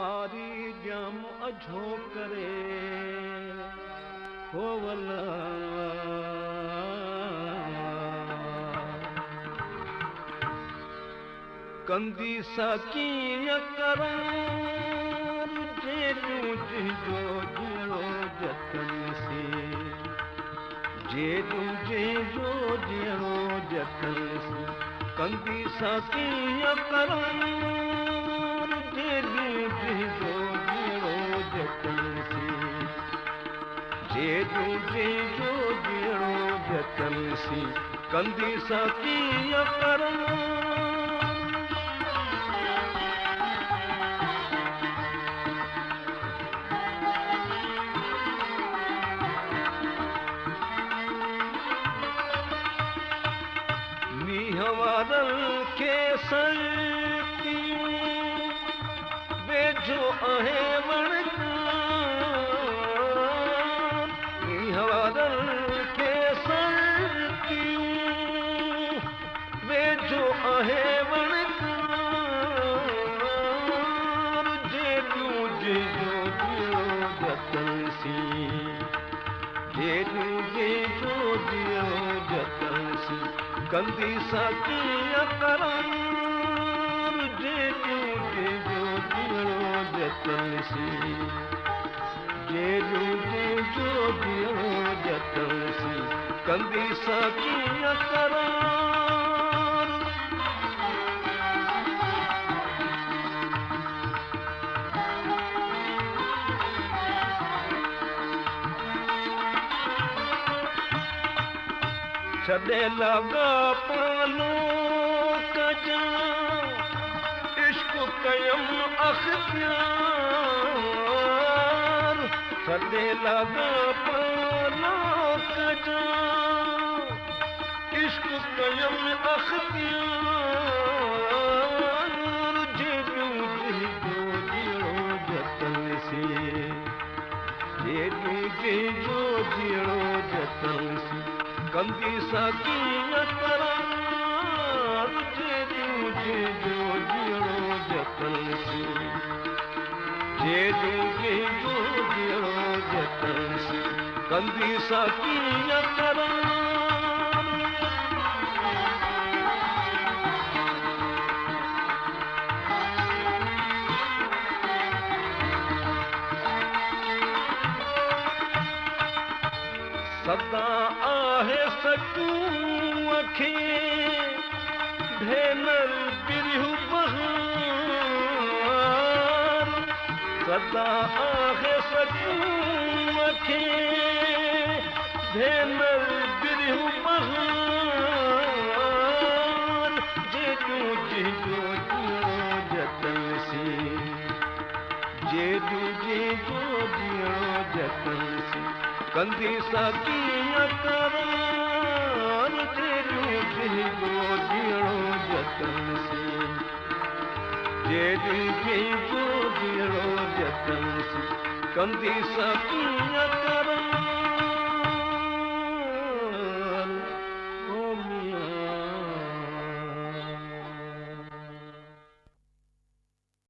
आरी जाम अझो करे होवला कंदी सकीय करार जेलू जो जियो जतन से जेलू जो जियो जतन से कंदी सकीय करार जेलू जो जियो जतन से जेलू जो जियो जतन से कंदी सकीय करार हवादल के संतियूं वेझो आहे वणकार हवादल के संतियूं वेझो आहे वणकार जेलू जो दियो जतन सी जेलू जो दियो जतन सी कंदी सकीय करार जेलू जो दियो जतन सी जेलू जो दियो जतन सी कंदी सकीय करार छॾे लॻा पालो कजा इश्क कयम अख़्तियार छॾे लॻा पालो कजा इश्क कयम अख़्तियार जेलू जो जियो जतन से जेलू जो जियो जतन से कंदी सकीय करार जेलू जो जियो जतन से जेलू जो जियो जतन से कंदी सकीय करार सदा आहे सकूं अखे भेनर बिरहू बहार सदा आहे सकूं अखे भेनर बिरहू बहार जेलू जो जियो जतन से जेलू जो जियो जतन से कंदी सकीय करार जेलू जो जियो जतन से जेलू जो जियो जतन से कंदी सकीय करार